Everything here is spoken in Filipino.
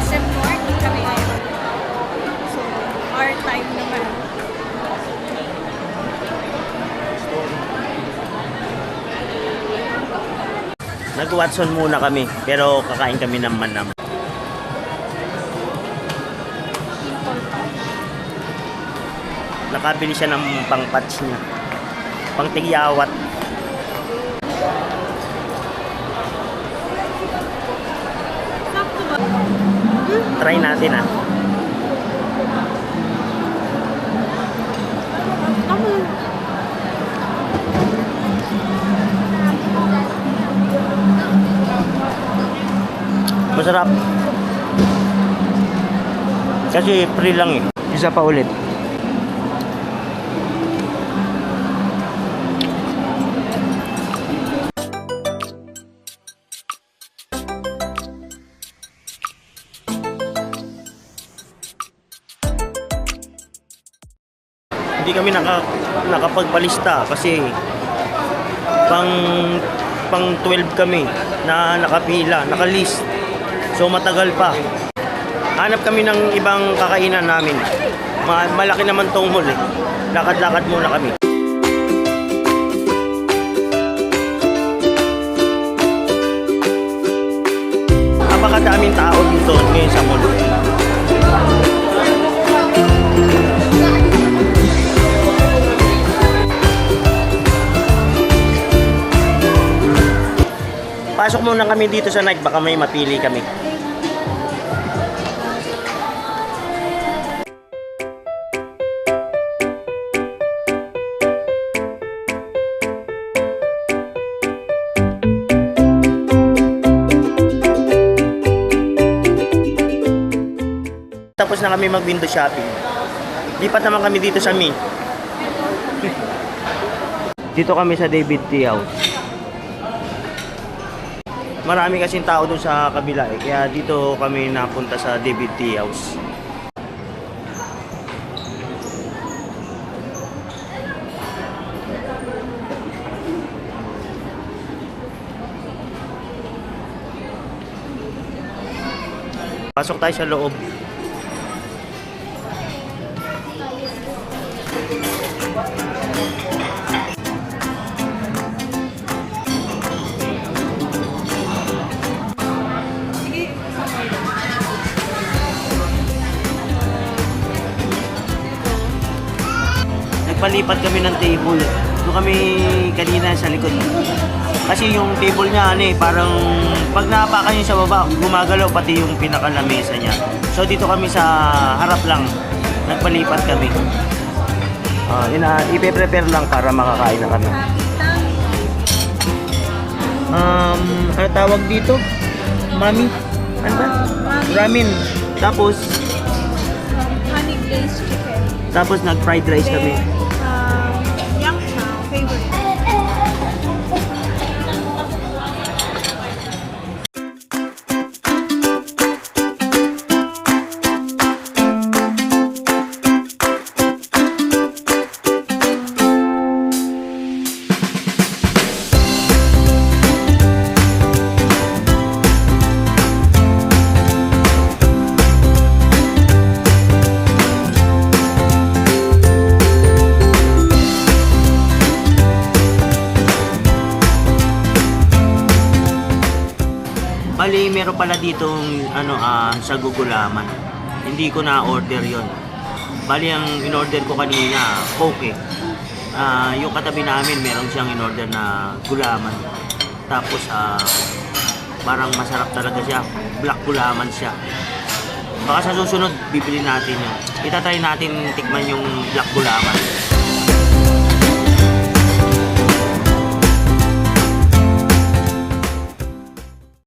SM North kami ngayon. So, our time naman. Nag-Watson muna kami, pero kakain kami ng manam. Nakabili siya ng pang-patch niya. Pang-tigyawat. Sakto ba? Try natin ah. Ako. Masarap. Kasi free lang eh. Isa pa ulit. Hindi kami nakapagpalista kasi pang 12 kami na nakapila, nakalist. So matagal pa. Hanap kami ng ibang kakainan namin. Malaki naman tong mall eh. Lakad-lakad muna kami. Napakadaming tao dito ngayon sa mall. Pasok muna kami dito sa night, baka may mapili kami. Tapos na kami mag-window shopping. Lipat naman kami dito sa Mi. Dito kami sa David Tea House. Marami kasing tao dun sa kabila eh. Kaya dito kami napunta sa David Tea House. Pasok tayo sa loob. Nagpalipat kami ng table. Doon kami kanina sa likod. Kasi yung table niya parang pag napakan niyo sa baba, gumagalaw pati yung pinakalamesa niya. So dito kami sa harap lang. Nagpalipat kami. Ipe-prepare lang para makakain na kami. Ano tawag dito? Mami? Ano ba? Ramen. Tapos Honey glazed chicken. Tapos nag-fried rice kami. Yang na, favorite. Bali, meron pala ditong sa gugulaman. Hindi ko na-order yon. Bali, ang in-order ko kanina, Coke. Yung katabi namin, meron siyang in-order na gulaman. Tapos, parang masarap talaga siya. Black gulaman siya. Baka sa susunod, bibili natin yun. Itatry natin tikman yung black gulaman.